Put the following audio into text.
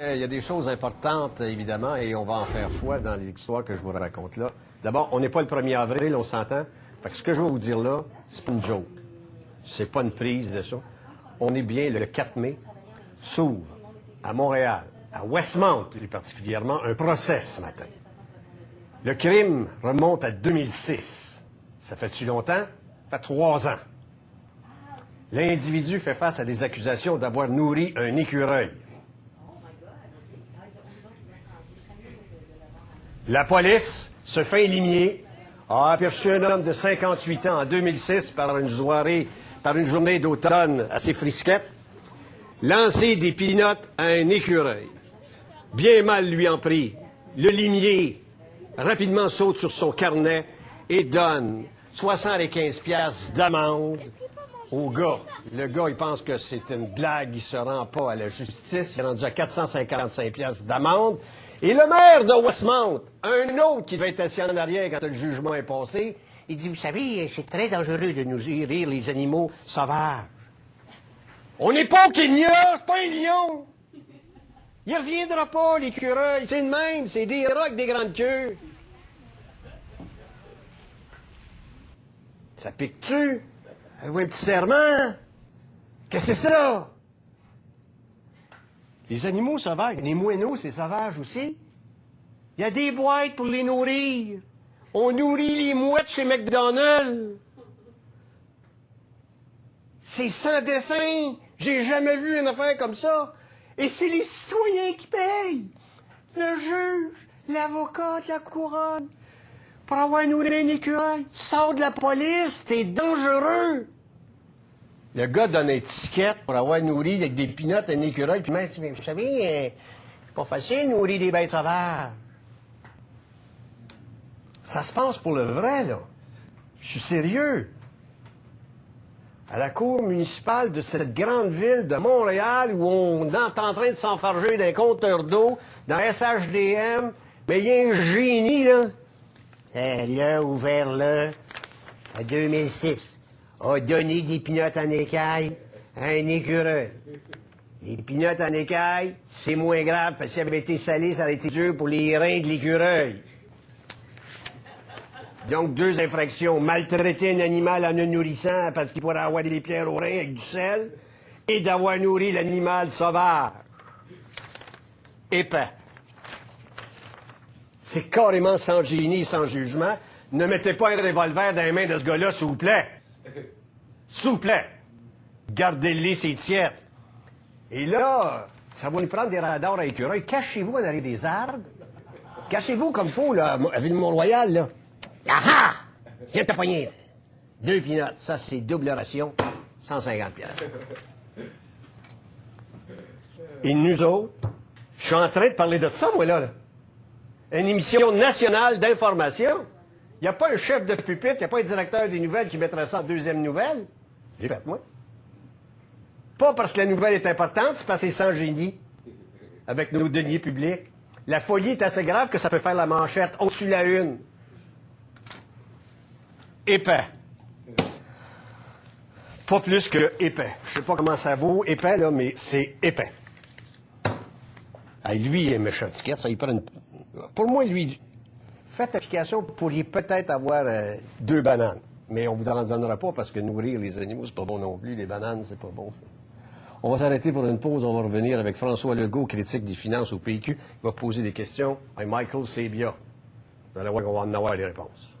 Il y a des choses importantes, évidemment, et on va en faire foi dans l'histoire que je vous raconte là. D'abord, on n'est pas le 1er avril, on s'entend. Fait que ce que je vais vous dire là, c'est pas une joke. C'est pas une prise de ça. On est bien le 4 mai. S'ouvre à Montréal, à Westmount plus particulièrement, un procès ce matin. Le crime remonte à 2006. Ça fait-tu longtemps? Ça fait 3 ans. L'individu fait face à des accusations d'avoir nourri un écureuil. La police se fait éliminer, a aperçu un homme de 58 ans en 2006 par une journée d'automne assez frisquette, lancer des pinottes à un écureuil. Bien mal lui en prie. Le limier rapidement saute sur son carnet et donne 75 piastres d'amende au gars. Le gars, il pense que c'est une blague, il se rend pas à la justice. Il est rendu à 455 piastres d'amende. Et le maire de Westmount, un autre qui devait être assis en arrière quand le jugement est passé, il dit, vous savez, c'est très dangereux de nous rire les animaux sauvages. On n'est pas au Kenya, c'est pas un lion. Il reviendra pas, l'écureuil. C'est le même, c'est des rats avec des grandes queues. Ça pique-tu? Avez-vous un petit serment? Qu'est-ce que c'est ça? Les animaux sauvages, les moineaux, c'est sauvage aussi. Il y a des boîtes pour les nourrir. On nourrit les mouettes chez McDonald's. C'est sans dessin. J'ai jamais vu une affaire comme ça. Et c'est les citoyens qui payent. Le juge, l'avocat de la couronne. Pour avoir nourri un écureuil. Tu sors de la police, t'es dangereux. Le gars donne une étiquette pour avoir nourri avec des pinottes un écureuil. Puis même, vous savez, c'est pas facile de nourrir des bêtes sauvages. Ça se passe pour le vrai, là. Je suis sérieux. À la cour municipale de cette grande ville de Montréal où on est en train de s'enfarger d'un compteur d'eau, dans SHDM, mais il y a un génie, là. Là, ouvert là, en 2006, a donné des pinottes en écaille à un écureuil. Les pinottes en écaille, c'est moins grave, parce que si ça avait été salé, ça aurait été dur pour les reins de l'écureuil. Donc, 2 infractions. Maltraiter un animal en le nourrissant parce qu'il pourrait avoir des pierres aux reins avec du sel et d'avoir nourri l'animal sauvage. Épais. C'est carrément sans génie, sans jugement. Ne mettez pas un revolver dans les mains de ce gars-là, s'il vous plaît. S'il vous plaît. Gardez-les, c'est tiède. Et là, ça va nous prendre des radars à écureuil. Cachez-vous en arrière des arbres. Cachez-vous comme il faut, là, à Ville-Mont-Royal, là. Ah ah! Viens te poigner. 2 pinottes. Ça, c'est double ration. 150 piastres. Et nous autres, je suis en train de parler de ça, moi, là. Une émission nationale d'information. Il n'y a pas un chef de pupitre, il n'y a pas un directeur des nouvelles qui mettrait ça en 2e nouvelle. J'ai fait, moi. Pas parce que la nouvelle est importante, c'est parce que c'est sans génie. Avec nos deniers publics. La folie est assez grave que ça peut faire la manchette au-dessus de la une. Épais. Pas plus que épais. Je sais pas comment ça vaut, épais, là, mais c'est épais. Ah, lui, il est méchant ticket, ça, il prend une... Pour moi, lui, faites application, vous pourriez peut-être avoir 2 bananes. Mais on vous en donnera pas parce que nourrir les animaux, c'est pas bon non plus. Les bananes, c'est pas bon. On va s'arrêter pour une pause. On va revenir avec François Legault, critique des finances au PQ. Il va poser des questions à Michael Sabia. Vous allez voir qu'on va en avoir les réponses.